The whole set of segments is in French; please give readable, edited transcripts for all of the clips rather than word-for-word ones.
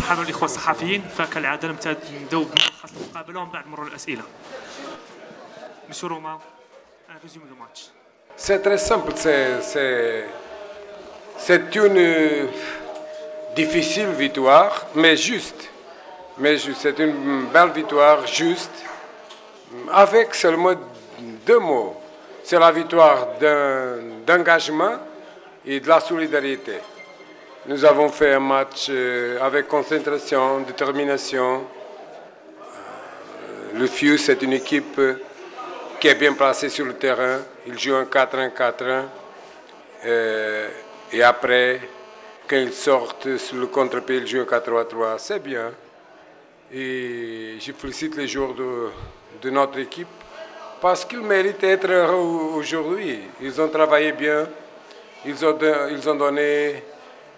مرحبا بالإخوة الصحفيين. فكالعادة نبدأ بملخص المقابلة ومن بعد مرور الأسئلة. Monsieur Romain, un résumé du match. C'est très simple, c'est une difficile victoire, mais juste. C'est une belle victoire, juste, avec seulement deux mots. C'est la victoire d'engagement et de la solidarité. Nous avons fait un match avec concentration, détermination. Le FIU, c'est une équipe qui est bien placée sur le terrain. Il joue un 4-1-4-1. Et après, quand ils sortent sur le contre-pied, ils jouent un 4-3-3. C'est bien. Et je félicite les joueurs de notre équipe parce qu'ils méritent d'être heureux aujourd'hui. Ils ont travaillé bien. Ils ont donné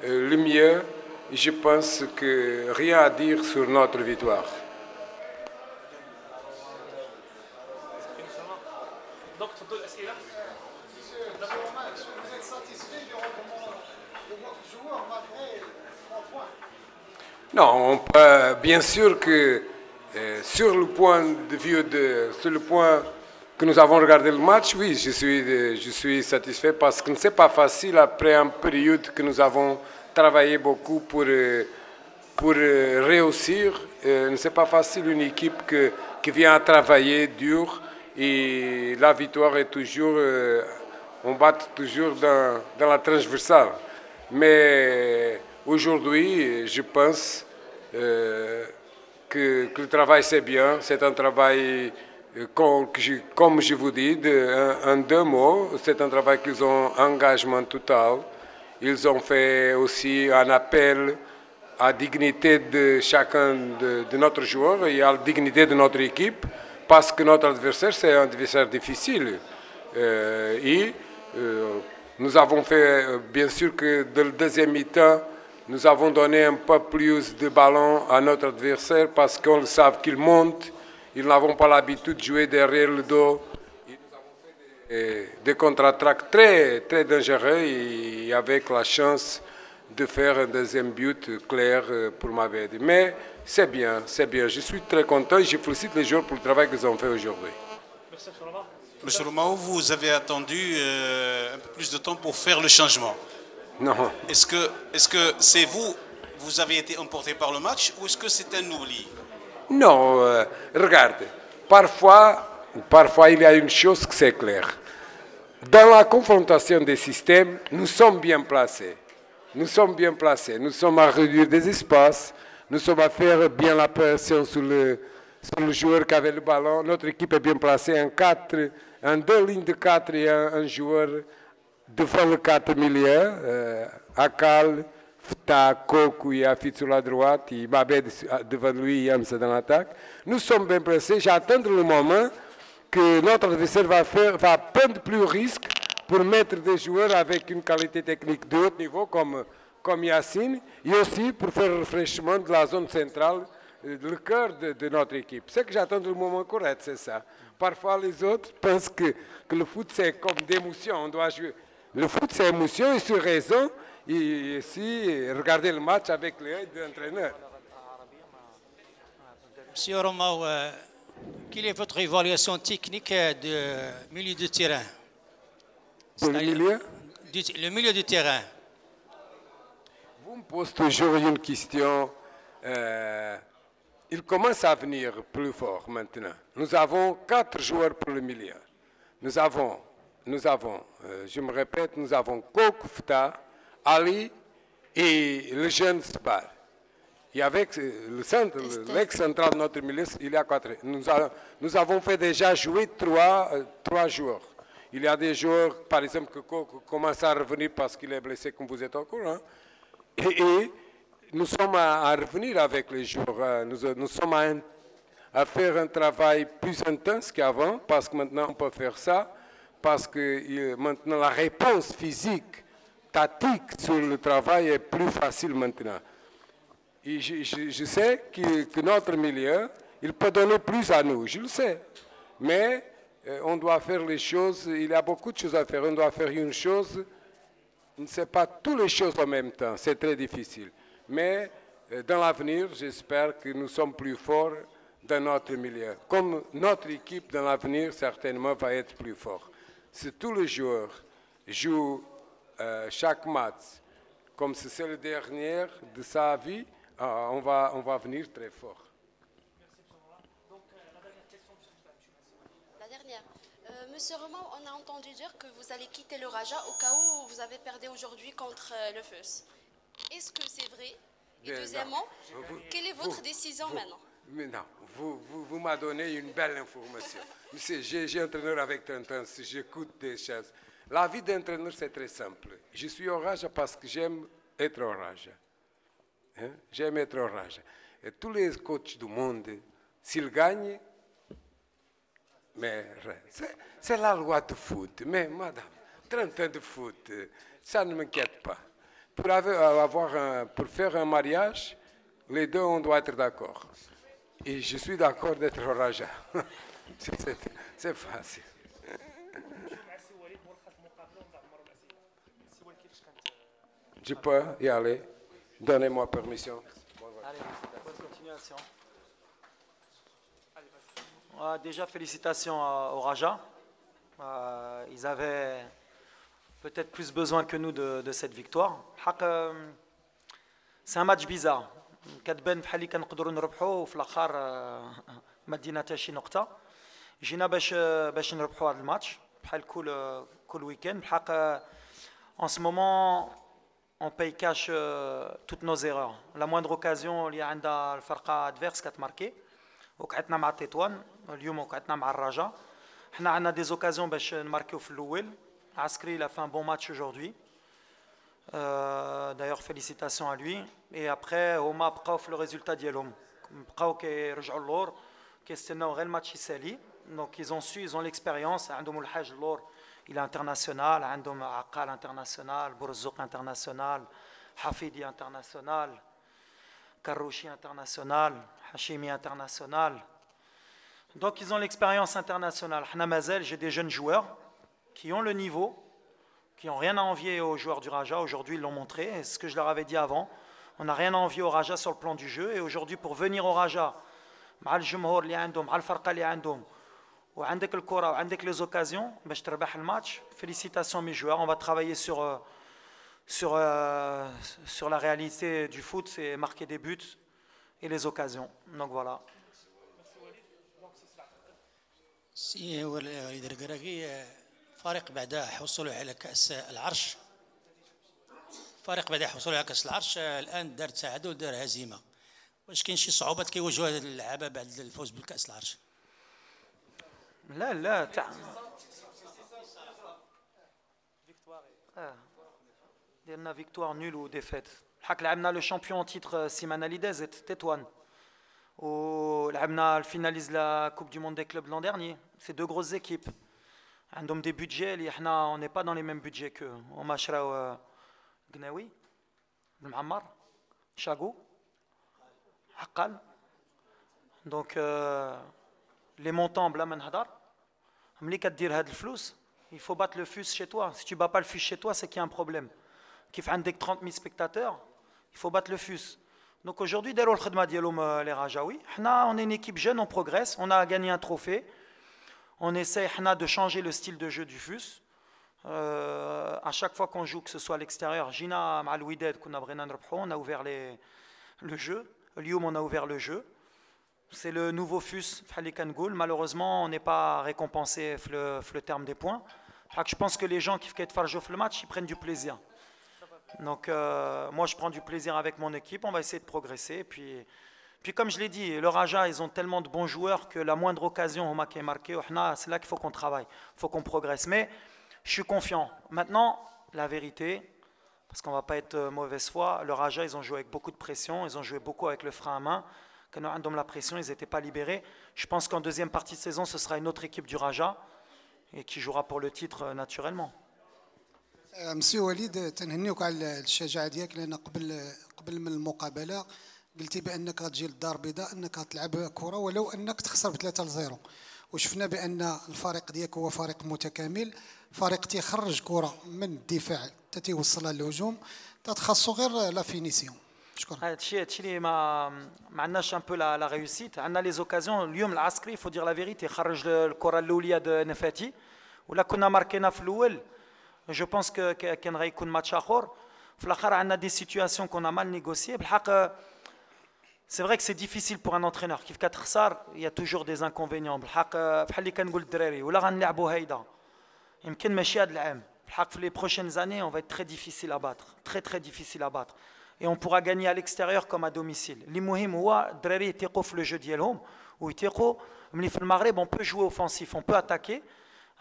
le mieux. Je pense que rien à dire sur notre victoire. Non, bien sûr que sur le point de vue sur le point que nous avons regardé le match, oui, je suis satisfait parce que ce n'est pas facile après une période que nous avons travaillé beaucoup pour réussir. Ce n'est pas facile une équipe qui vient travailler dur et la victoire est toujours, on bat toujours dans la transversale. Mais aujourd'hui, je pense que le travail c'est bien, c'est un travail, comme je vous dis, en deux mots, c'est un travail qu'ils ont engagement total. Ils ont fait aussi un appel à la dignité de chacun de notre joueur et à la dignité de notre équipe, parce que notre adversaire, c'est un adversaire difficile. Nous avons fait, bien sûr que dans le deuxième mi-temps, nous avons donné un peu plus de ballon à notre adversaire parce qu'on le sait qu'il monte. Ils n'ont pas l'habitude de jouer derrière le dos. Et nous avons fait des contre-attaques très, très dangereux et avec la chance de faire un deuxième but clair pour Mabedi. Mais c'est bien, c'est bien. Je suis très content et je félicite les joueurs pour le travail qu'ils ont fait aujourd'hui. Monsieur Romain, vous avez attendu un peu plus de temps pour faire le changement. Non. Est-ce que c'est vous avez été emporté par le match ou est-ce que c'est un oubli? Non, regarde, parfois il y a une chose qui c'est clair. Dans la confrontation des systèmes, nous sommes bien placés. Nous sommes bien placés. Nous sommes à réduire des espaces. Nous sommes à faire bien la pression sur le joueur qui avait le ballon. Notre équipe est bien placée en deux lignes de 4 et un joueur devant le 4 milieu. Akal, Fta, Koku et Afid sur la droite. Et Mabed devant lui, Yams dans l'attaque. Nous sommes bien placés. J'attends le moment que notre adversaire va prendre plus de risques pour mettre des joueurs avec une qualité technique de haut niveau comme Yacine et aussi pour faire le rafraîchissement de la zone centrale, le cœur de notre équipe. C'est que j'attends le moment correct, c'est ça. Parfois les autres pensent que le foot c'est comme d'émotion, on doit jouer. Le foot c'est émotion et sur raison et aussi regarder le match avec l'œil de l'entraîneur. Monsieur Romain, quelle est votre évaluation technique de milieu de terrain? Pour le milieu? Le milieu du terrain. Vous me posez toujours une question. Il commence à venir plus fort maintenant. Nous avons 4 joueurs pour le milieu. Nous avons, je me répète, nous avons Kok, Fta, Ali et le jeune Sbar. Et avec l'ex central de notre milieu, il y a 4. Nous avons fait déjà jouer 3 joueurs. Il y a des joueurs, par exemple, qui commencent à revenir parce qu'il est blessé, comme vous êtes au courant. Et nous sommes à revenir avec les joueurs. Nous sommes à faire un travail plus intense qu'avant, parce que maintenant on peut faire ça, parce que maintenant la réponse physique, tactique sur le travail est plus facile maintenant. Et je sais que notre milieu, il peut donner plus à nous, je le sais. Mais on doit faire les choses, il y a beaucoup de choses à faire. On doit faire une chose, ne sait pas toutes les choses en même temps, c'est très difficile. Mais Dans l'avenir, j'espère que nous sommes plus forts dans notre milieu. Comme notre équipe dans l'avenir, certainement, va être plus forte. Si tous les joueurs jouent chaque match comme si c'est le dernier de sa vie, on va venir très fort. La dernière. Monsieur Roman, on a entendu dire que vous allez quitter le Raja au cas où vous avez perdu aujourd'hui contre le FEUS. Est-ce que c'est vrai? Et deuxièmement, quelle est votre décision maintenant? Mais non, vous m'avez donné une belle information. Monsieur, j'ai entraîneur avec 30 ans, si j'écoute des choses. La vie d'entraîneur, c'est très simple. Je suis au Raja parce que j'aime être au Raja. Hein? J'aime être au Raja. Et tous les coachs du monde, s'ils gagnent, mais c'est la loi du foot. Mais madame, 30 ans de foot, ça ne m'inquiète pas. Pour faire un mariage, les deux, on doit être d'accord. Et je suis d'accord d'être au Raja. C'est facile. Je peux y aller. Donnez-moi permission. Allez, bonne continuation. Déjà, félicitations au Raja. Ils avaient peut-être plus besoin que nous de cette victoire. C'est un match bizarre. كتبان بحال اللي كنقدروا نربحوا وفي الاخر ما دينا حتى شي نقطه. جينا باش نربحوا هذا الماتش بحال كل ويكند. بالحق en ce moment on paye cash toutes nos erreurs. La moindre occasion اللي عندها الفرقه ادفيرس كتماركي وقعتنا مع تطوان اليوم وقعتنا مع الرجاء. حنا عندنا دي اوكازيون باش نماركيو في الاول. عسكري il a fait un bon match aujourd'hui. D'ailleurs félicitations à lui. Et après هما بقاو في le résultat ديالهم بقاو كيرجعوا اللور كيستناو غير الماتش يسالي. Donc ils ont l'expérience. عندهم الحاج اللور il est international. عندهم عقال international, برزوق international, حفيدي international, Karouchi international, Hachimi international. Donc ils ont l'expérience internationale. حنا مازال j'ai des jeunes joueurs qui ont le niveau, qui n'ont rien à envier aux joueurs du Raja. Aujourd'hui, ils l'ont montré. Et ce que je leur avais dit avant, on n'a rien à envier au Raja sur le plan du jeu. Et aujourd'hui, pour venir au Raja, مع الجمهور اللي عندهم مع الفرقة اللي عندهم وعندك الكرة وعندك les occasions باش تربح الماتش. Félicitations mes joueurs. On va travailler sur la réalité du foot, c'est marquer des buts et les occasions. Donc voilà. سي وليد القراقي فريق بعد حصوله على كأس العرش على كأس العرش الآن دار تعادل ودار هزيمة. واش كاين شي صعوبات كيواجهوا هاد اللعابة بعد الفوز بالكأس العرش؟ لا ديرنا فيكتوار نول و ديفيت. الحق لعبنا لو شامبيون en titre Simana Lidez et Tétouane. ولعبنا الفيناليز لا كوب du monde des clubs l'an dernier. C'est deux grosses équipes. عندهم des budgets اللي احنا on n'est pas dans les mêmes budgets que هما شراو قناوي المعمر شاغو عقال. Donc les montants بلا ما نهضر. ملي كدير هاد الفلوس il faut battre le FUS chez toi. Si tu bats pas le FUS chez toi, c'est qu'il y a un problème. كيف عندك 30 000 spectateurs, il faut battre le FUS. Donc aujourd'hui داروا الخدمه ديالهم les Rajaouis. حنا on est une équipe jeune, on progresse, on a gagné un trophée. On essaie de changer le style de jeu du FUS. À chaque fois qu'on joue, que ce soit à l'extérieur, Gina Malouided, on a ouvert le jeu. Lyoum, on a ouvert le jeu. C'est le nouveau FUS, malheureusement, on n'est pas récompensé le terme des points. Je pense que les gens qui font le match, ils prennent du plaisir. Donc moi, je prends du plaisir avec mon équipe. On va essayer de progresser. Puis comme je l'ai dit, le Raja, ils ont tellement de bons joueurs que la moindre occasion, qui est marquée, c'est là qu'il faut qu'on travaille, il faut qu'on progresse. Mais je suis confiant. Maintenant, la vérité, parce qu'on ne va pas être mauvaise foi, le Raja, ils ont joué avec beaucoup de pression, ils ont joué beaucoup avec le frein à main. Quand nous avons la pression, ils n'étaient pas libérés. Je pense qu'en deuxième partie de saison, ce sera une autre équipe du Raja et qui jouera pour le titre naturellement. مسي وليد تنهنيوك على الشجاعه ديالك لان قبل من المقابله قلتي بانك غتجي للدار البيضاء انك غتلعب كره ولو انك تخسر ب3-0 وشفنا بان الفريق ديالك هو فريق متكامل فريق تيخرج كره من الدفاع حتى تيوصلها للهجوم تتخصو غير لا فينيسيون شكرا. هادشي اللي ما عندناش ان بو لا ريوسيت. عندنا لي زوكازيون اليوم العسكري فو دير لا فيريتي خرج الكره الاوليه دو نفاتي ولا كنا ماركينا في الاول جو بونس كان غيكون ماتش اخر. في الاخر عندنا دي سيتوياسيون كون مال نيغوسيي بالحق. C'est vrai que c'est difficile pour un entraîneur. كيف كتخسر il y a toujours des inconvénients. بالحق بحال اللي كنقول الدراري ولا غنلعبوا هيدا يمكن ماشي هذا العام. بالحق في les prochaines années on va être très difficile à battre, très difficile à battre. Et on pourra gagner à l'extérieur comme à domicile. اللي مهم هو الدراري يثيقوا في لو جو ديالهم ويثيقوا ملي في المغرب on peut jouer offensif, on peut attaquer.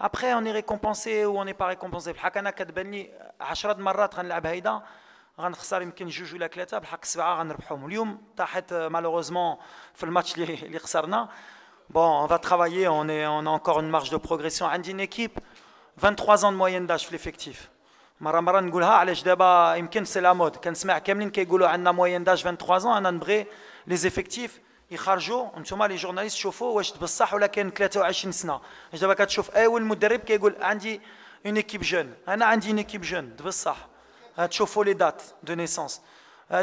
Après on est récompensé ou on n'est pas récompensé. بالحق انا كتبان لي 10 مرات غنلعب هيدا غنخسر يمكن جوج ولا ثلاثه بالحق 7 غنربحهم. اليوم طاحت مالوغوزمون في الماتش اللي خسرنا. Bon, on va travailler, on a encore une marge de progression. عندي une équipe 23 ans de moyenne d'âge في l'effectif. مرة نقولها علاش دابا يمكن سي لا مود. كنسمع كاملين كيقولوا عندنا موين داج 23 ans. انا نبغي لي زيفيكتيف يخرجوا نتوما لي جورناليست تشوفوا واش بصح ولا كاين 23 سنه. دابا كتشوف اول مدرب كيقول عندي اون ايكيب جون. انا عندي اون ايكيب جون بصح تشوفوا les dates de naissance.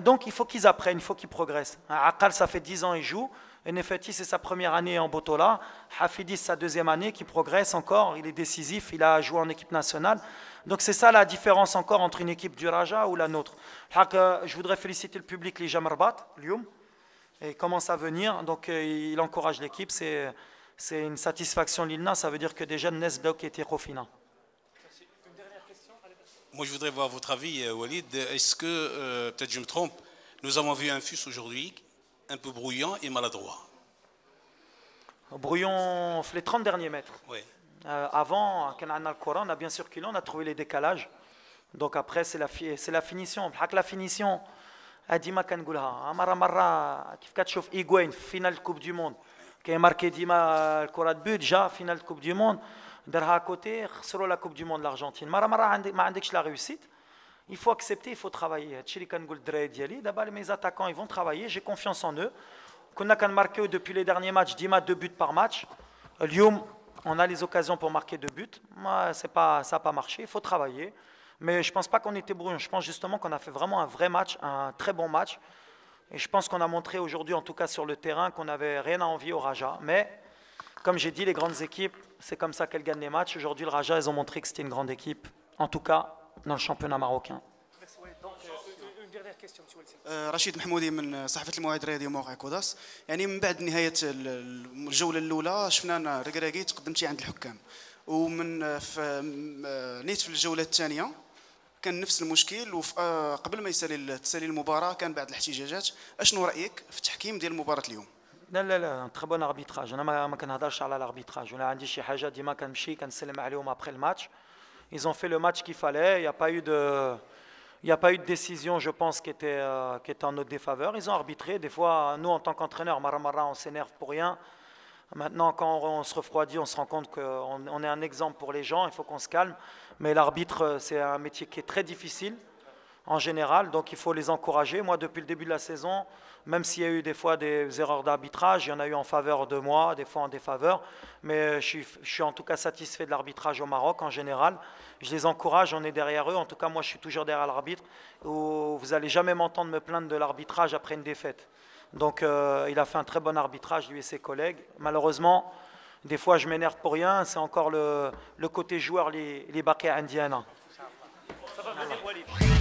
Donc il faut qu'ils apprennent, il faut qu'ils progressent. Aqal, ça fait 10 ans il joue. Nefati, c'est sa première année en Botola. Hafidi, sa deuxième année qui progresse encore. Il est décisif, il a joué en équipe nationale. Donc c'est ça la différence encore entre une équipe du Raja ou la nôtre. Je voudrais féliciter le public, les Jamarbat, Lyoum, et commence à venir. Donc il encourage l'équipe. C'est une satisfaction l'Ilna. Ça veut dire que déjà Nesdok était Rofina. Moi, je voudrais voir votre avis, Walid. Est-ce que, peut-être je me trompe, nous avons vu un fus aujourd'hui un peu brouillant et maladroit. Brouillon, les 30 derniers mètres. Oui. Avant, quand on a le Coran, on a bien circulé, on a trouvé les décalages. Donc après, c'est la finition. La finition, Adima Kangoulha, Amara Marra, Kif Katchouf Higuain, finale Coupe du Monde, qui a marqué Dima le Coran de but, déjà, finale Coupe du Monde. Derrière à côté, sur la Coupe du Monde de l'Argentine. Mara la réussite. Il faut accepter, il faut travailler. D'abord, mes attaquants, ils vont travailler. J'ai confiance en eux. On a marqué depuis les derniers matchs 10 2 buts par match. Lyon, on a les occasions pour marquer 2 buts. Ça n'a pas marché. Il faut travailler. Mais je ne pense pas qu'on était brouillon. Je pense justement qu'on a fait vraiment un vrai match, un très bon match. Et je pense qu'on a montré aujourd'hui, en tout cas sur le terrain, qu'on n'avait rien à envier au Raja. Mais comme j'ai dit, les grandes équipes, c'est comme ça qu'elles gagnent les matchs. Aujourd'hui, le Raja, ils ont montré que c'était une grande équipe, en tout cas dans le championnat marocain. رشيد محمودي من صحافة المواعيد الرياضية موقع كوداس. يعني من بعد نهاية الجولة الأولى شفنا أن ركراكي تقدمتي عند الحكام ومن نيت في الجولة الثانية كان نفس المشكل وقبل ما تسالي المباراة كان بعض الاحتجاجات. أشنو رأيك في التحكيم ديال مباراة اليوم؟ لا تري بون اربيتراج. انا ما كنهضرش على الاربيتراج ولا عندي شي حاجه ديما كنمشي كنسلم عليهم ابري الماتش. Ils ont fait le match qu'il fallait. Il n'y a pas eu de décision, je pense, qui était en notre défaveur. Ils ont arbitré. Des fois, nous, en tant qu'entraîneurs, on s'énerve pour rien. Maintenant, quand on se refroidit, on se rend compte qu'on est un exemple pour les gens. Il faut qu'on se calme. Mais l'arbitre, c'est un métier qui est très difficile en général. Donc, il faut les encourager. Moi, depuis le début de la saison, même s'il y a eu des fois des erreurs d'arbitrage, il y en a eu en faveur de moi, des fois en défaveur. Mais je suis en tout cas satisfait de l'arbitrage au Maroc en général. Je les encourage, on est derrière eux. En tout cas, moi, je suis toujours derrière l'arbitre. Vous n'allez jamais m'entendre me plaindre de l'arbitrage après une défaite. Donc, il a fait un très bon arbitrage, lui et ses collègues. Malheureusement, des fois, je m'énerve pour rien. C'est encore le côté joueur, les baquets indiennes. Ça va venir, Walid.